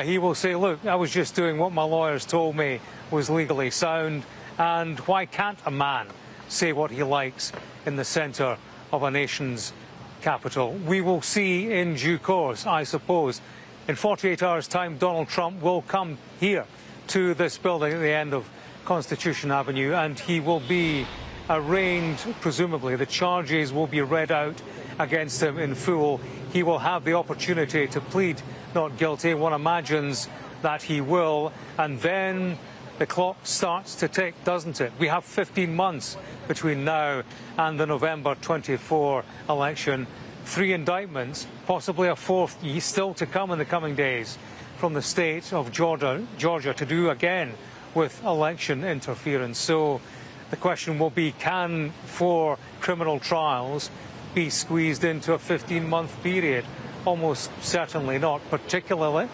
he will say, look, I was just doing what my lawyers told me was legally sound, and why can't a man say what he likes in the centre of a nation's capital? We will see in due course, I suppose. In 48 hours' time, Donald Trump will come here to this building at the end of Constitution Avenue, and he will be arraigned, presumably. The charges will be read out against him in full. He will have the opportunity to plead not guilty. One imagines that he will, and then the clock starts to tick, doesn't it? We have 15 months between now and the November 24 election. 3 indictments, possibly a 4th still to come in the coming days. from the state of Georgia to do again with election interference. So the question will be, can 4 criminal trials be squeezed into a 15-month period? Almost certainly not, particularly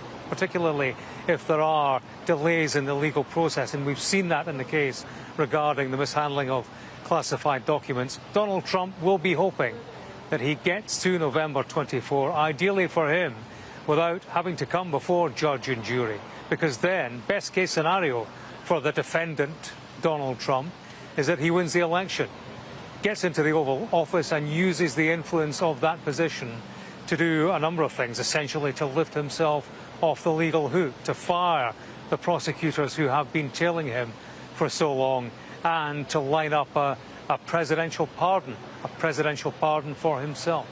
if there are delays in the legal process, and we've seen that in the case regarding the mishandling of classified documents. Donald Trump will be hoping that he gets to November 24, ideally for him, without having to come before judge and jury, because then, best case scenario for the defendant, Donald Trump, is that he wins the election, gets into the Oval Office and uses the influence of that position to do a number of things, essentially to lift himself off the legal hook, to fire the prosecutors who have been tailing him for so long, and to line up a presidential pardon for himself.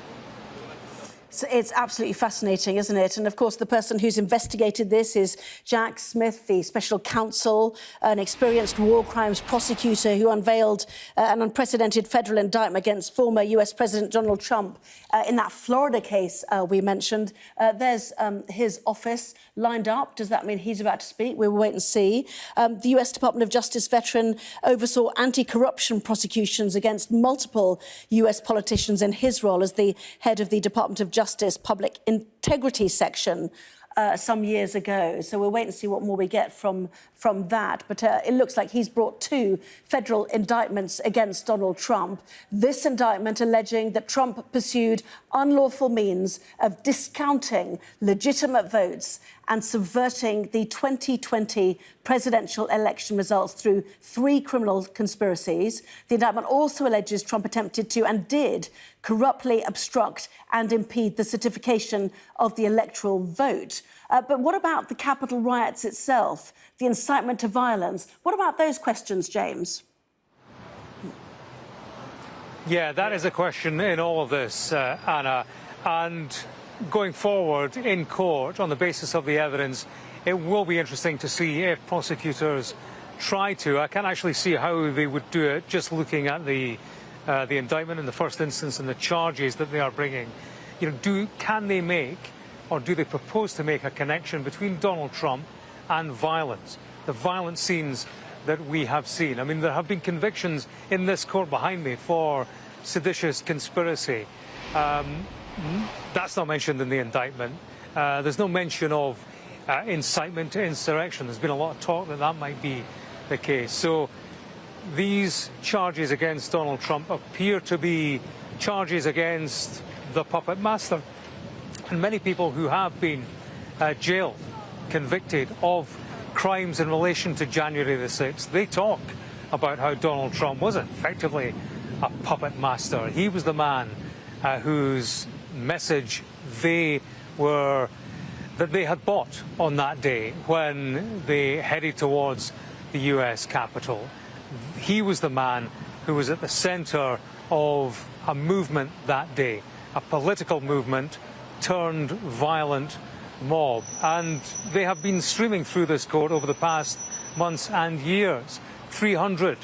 So it's absolutely fascinating, isn't it? And of course, the person who's investigated this is Jack Smith, the special counsel, an experienced war crimes prosecutor who unveiled an unprecedented federal indictment against former US President Donald Trump in that Florida case we mentioned. There's his office lined up. Does that mean he's about to speak? We'll wait and see. The US Department of Justice veteran oversaw anti-corruption prosecutions against multiple US politicians in his role as the head of the Department of Justice Public Integrity Section some years ago. So we'll wait and see what more we get from that. But it looks like he's brought 2 federal indictments against Donald Trump. This indictment alleging that Trump pursued unlawful means of discounting legitimate votes and subverting the 2020 presidential election results through 3 criminal conspiracies. The indictment also alleges Trump attempted to, and did, corruptly obstruct and impede the certification of the electoral vote. But what about the Capitol riots itself, the incitement to violence? What about those questions, James? Yeah, that is a question in all of this, Anna. And going forward in court on the basis of the evidence, it will be interesting to see if prosecutors try to. I can't actually see how they would do it, just looking at the indictment in the first instance and the charges that they are bringing. You know, can they make, or do they propose to make, a connection between Donald Trump and violence, the violent scenes that we have seen? I mean, there have been convictions in this court behind me for seditious conspiracy. That's not mentioned in the indictment. There's no mention of incitement to insurrection. There's been a lot of talk that that might be the case. So these charges against Donald Trump appear to be charges against the puppet master. And many people who have been jailed, convicted of crimes in relation to January the 6th, they talk about how Donald Trump was effectively a puppet master. He was the man whose message that they had bought on that day when they headed towards the US Capitol. He was the man who was at the center of a movement that day, a political movement turned violent mob. And they have been streaming through this court over the past months and years. 300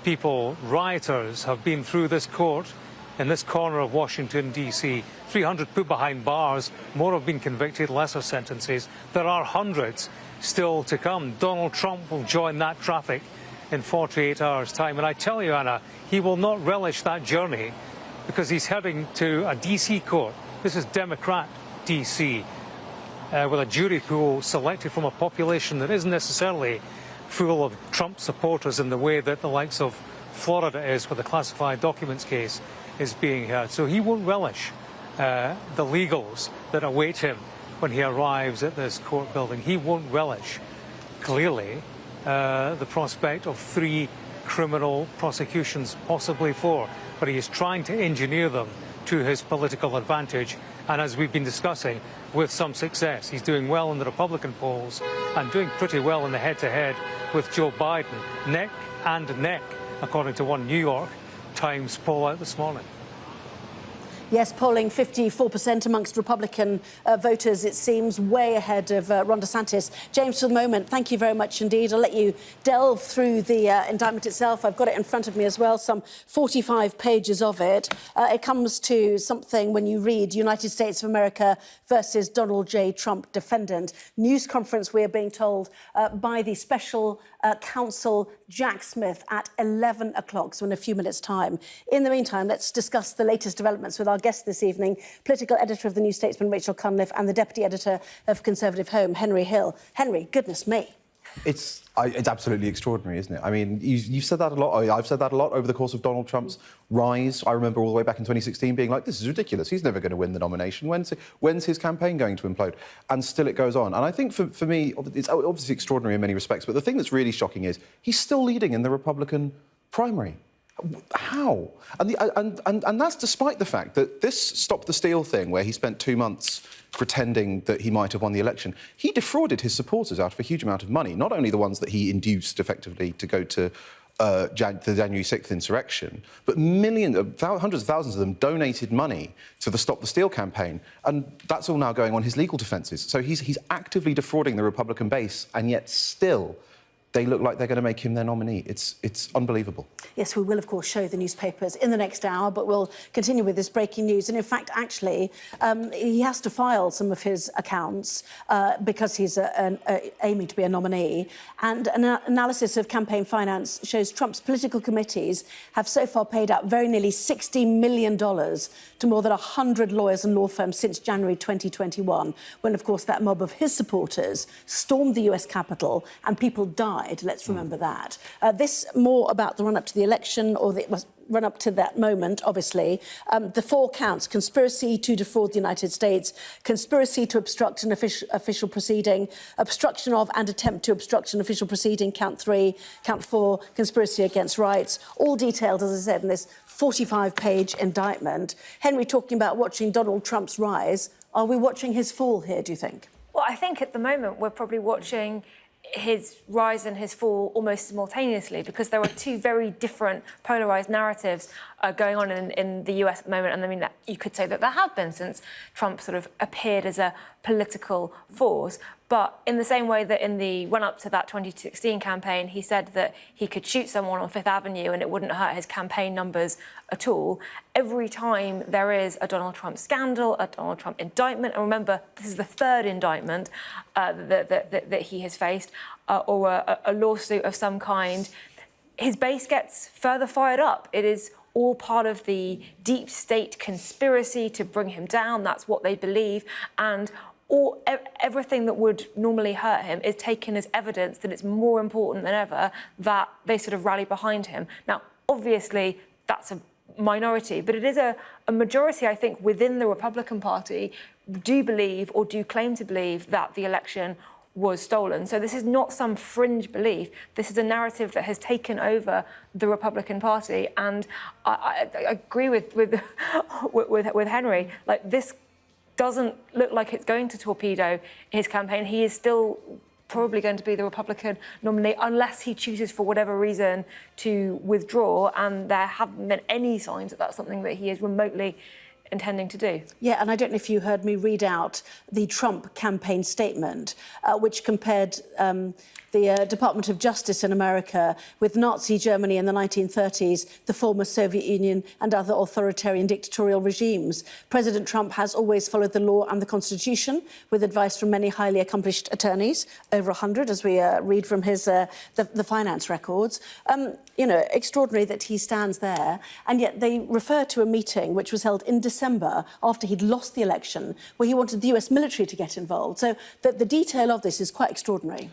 people, rioters, have been through this court in this corner of Washington, D.C. 300 put behind bars. More have been convicted, lesser sentences. There are hundreds still to come. Donald Trump will join that traffic in 48 hours' time. And I tell you, Anna, he will not relish that journey because he's heading to a D.C. court. This is Democrat D.C., with a jury pool selected from a population that isn't necessarily full of Trump supporters in the way that the likes of Florida is, where the classified documents case is being heard. So he won't relish the legals that await him when he arrives at this court building. He won't relish, clearly, the prospect of 3 criminal prosecutions, possibly 4. But he is trying to engineer them to his political advantage. And as we've been discussing, with some success. He's doing well in the Republican polls and doing pretty well in the head-to-head with Joe Biden, neck and neck, according to one New York Times poll out this morning. Yes, polling 54% amongst Republican voters, it seems, way ahead of Ron DeSantis. James, for the moment, thank you very much indeed. I'll let you delve through the indictment itself. I've got it in front of me as well, some 45 pages of it. It comes to something when you read United States of America versus Donald J. Trump defendant. News conference, we are being told, by the special counsel Jack Smith at 11 o'clock, so in a few minutes' time. In the meantime, let's discuss the latest developments with our guest this evening, political editor of The New Statesman, Rachel Cunliffe, and the deputy editor of Conservative Home, Henry Hill. Henry, goodness me. It's absolutely extraordinary, isn't it? I mean, you've said that a lot. I've said that a lot over the course of Donald Trump's rise. I remember all the way back in 2016 being like, this is ridiculous. He's never going to win the nomination. When's his campaign going to implode? And still it goes on. And I think for me, it's obviously extraordinary in many respects, but the thing that's really shocking is he's still leading in the Republican primary. How? And that's despite the fact that this Stop the Steal thing, where he spent 2 months pretending that he might have won the election, he defrauded his supporters out of a huge amount of money, not only the ones that he induced effectively to go to the January 6th insurrection, but hundreds of thousands of them donated money to the Stop the Steal campaign, and that's all now going on his legal defences. So he's actively defrauding the Republican base, and yet still they look like they're going to make him their nominee. It's unbelievable. Yes, we will, of course, show the newspapers in the next hour, but we'll continue with this breaking news. And in fact, actually, he has to file some of his accounts because he's aiming to be a nominee. And an analysis of campaign finance shows Trump's political committees have so far paid out very nearly $60 million to more than 100 lawyers and law firms since January 2021, when, of course, that mob of his supporters stormed the US Capitol and people died. Let's remember that. This more about the run-up to the election, or the run-up to that moment, obviously. The 4 counts: conspiracy to defraud the United States, conspiracy to obstruct an official proceeding, obstruction of and attempt to obstruct an official proceeding, count 3, count 4, conspiracy against rights, all detailed, as I said, in this 45-page indictment. Henry, talking about watching Donald Trump's rise, are we watching his fall here, do you think? Well, I think at the moment we're probably watching his rise and his fall almost simultaneously, because there are 2 very different polarised narratives going on in the US at the moment. And I mean, you could say that there have been since Trump sort of appeared as a political force. But in the same way that in the run-up to that 2016 campaign, he said that he could shoot someone on Fifth Avenue and it wouldn't hurt his campaign numbers at all, every time there is a Donald Trump scandal, a Donald Trump indictment, and remember, this is the 3rd indictment that he has faced, or a lawsuit of some kind, his base gets further fired up. It is all part of the deep state conspiracy to bring him down. That's what they believe. And everything that would normally hurt him is taken as evidence that it's more important than ever that they sort of rally behind him. Now, obviously, that's a minority, but it is a majority, I think, within the Republican Party do believe, or do claim to believe, that the election was stolen. So this is not some fringe belief. This is a narrative that has taken over the Republican Party. And I agree with Henry. Like, this doesn't look like it's going to torpedo his campaign. He is still probably going to be the Republican nominee unless he chooses, for whatever reason, to withdraw. And there haven't been any signs that that's something that he is remotely intending to do. Yeah, and I don't know if you heard me read out the Trump campaign statement, which compared the Department of Justice in America with Nazi Germany in the 1930s, the former Soviet Union and other authoritarian dictatorial regimes. President Trump has always followed the law and the Constitution, with advice from many highly accomplished attorneys, over 100, as we read from his the finance records. You know, extraordinary that he stands there, and yet they refer to a meeting which was held in December after he'd lost the election, where he wanted the US military to get involved. So the detail of this is quite extraordinary.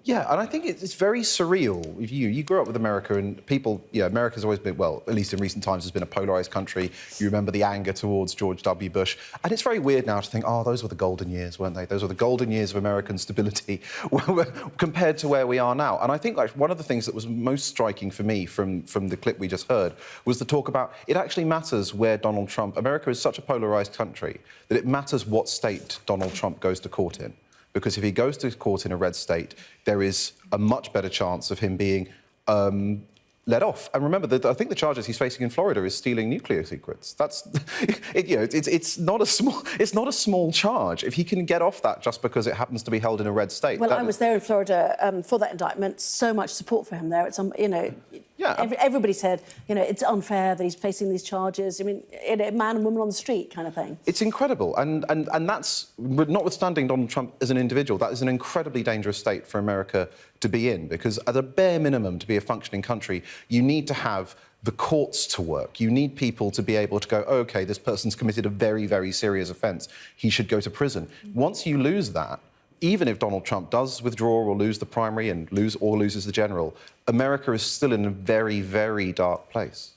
Yeah, and I think it's very surreal. If you grew up with America, and people, America's always been, well, at least in recent times, has been a polarised country. You remember the anger towards George W. Bush. And it's very weird now to think, oh, those were the golden years, weren't they? Those were the golden years of American stability compared to where we are now. And I think one of the things that was most striking for me from the clip we just heard was the talk about it actually matters where Donald Trump... America is such a polarised country that it matters what state Donald Trump goes to court in. Because if he goes to court in a red state, there is a much better chance of him being let off. And remember, I think the charges he's facing in Florida is stealing nuclear secrets. That's, it's not a small charge. If he can get off that just because it happens to be held in a red state. Well, I was there in Florida for that indictment. So much support for him there. It's everybody said it's unfair that he's facing these charges. I mean, man and woman on the street kind of thing. It's incredible, and that's, notwithstanding Donald Trump as an individual, that is an incredibly dangerous state for America to be in, because at a bare minimum, to be a functioning country, you need to have the courts to work. You need people to be able to go, oh, OK, this person's committed a very, very serious offence. He should go to prison. Once you lose that, even if Donald Trump does withdraw or lose the primary and loses the general, America is still in a very, very dark place.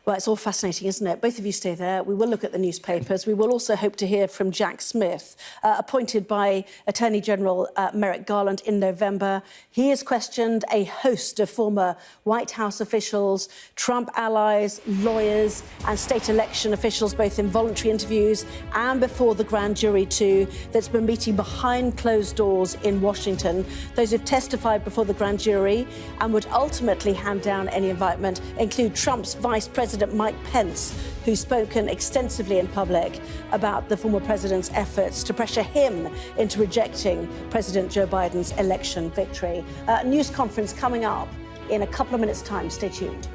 Well, it's all fascinating, isn't it? Both of you stay there. We will look at the newspapers. We will also hope to hear from Jack Smith, appointed by Attorney General Merrick Garland in November. He has questioned a host of former White House officials, Trump allies, lawyers and state election officials, both in voluntary interviews and before the grand jury too, that's been meeting behind closed doors in Washington. Those who've testified before the grand jury and would ultimately hand down any indictment include Trump's Vice President Mike Pence, who's spoken extensively in public about the former president's efforts to pressure him into rejecting President Joe Biden's election victory. News conference coming up in a couple of minutes' time. Stay tuned.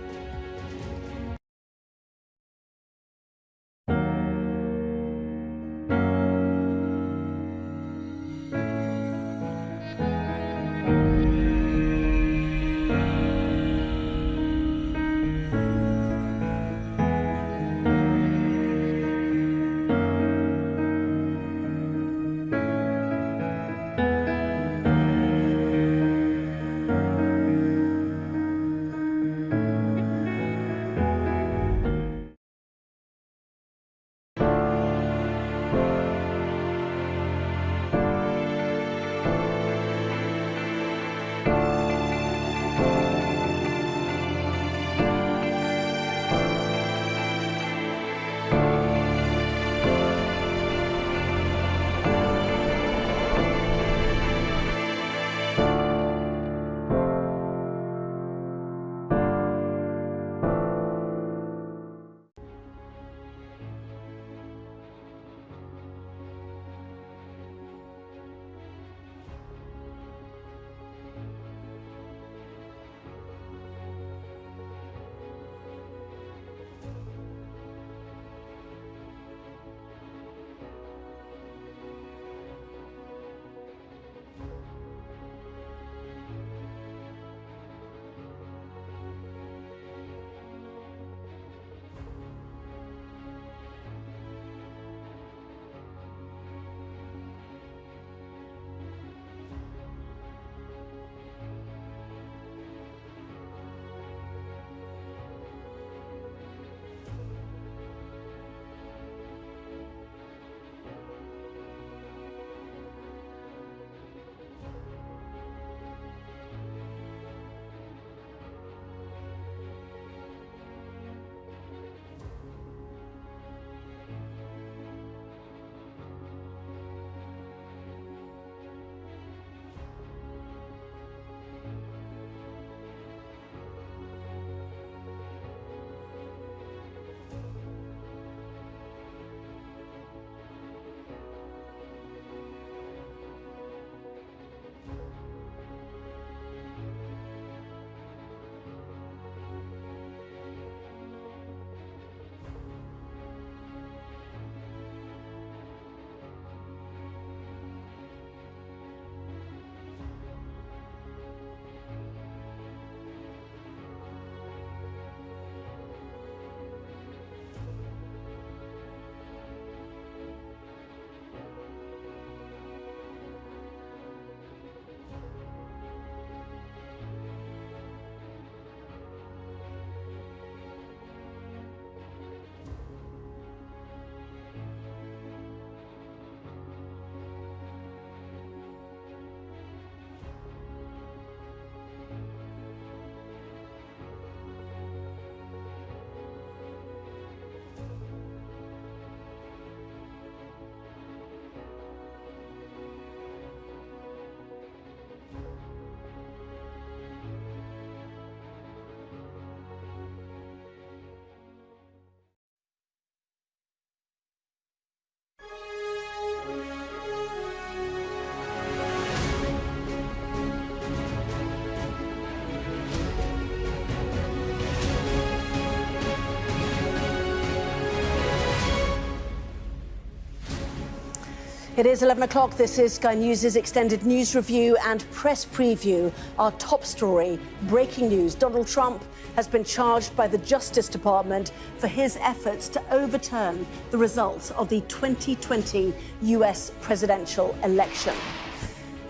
It is 11 o'clock. This is Sky News' extended news review and press preview. Our top story, breaking news. Donald Trump has been charged by the Justice Department for his efforts to overturn the results of the 2020 US presidential election.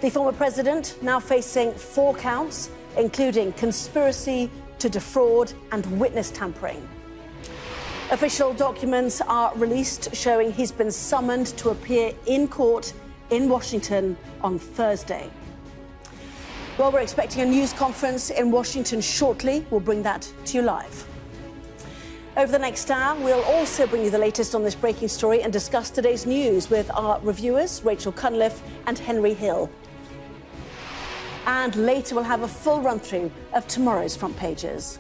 The former president now facing 4 counts, including conspiracy to defraud and witness tampering. Official documents are released showing he's been summoned to appear in court in Washington on Thursday. Well, we're expecting a news conference in Washington shortly. We'll bring that to you live. Over the next hour, we'll also bring you the latest on this breaking story and discuss today's news with our reviewers, Rachel Cunliffe and Henry Hill. And later, we'll have a full run-through of tomorrow's front pages.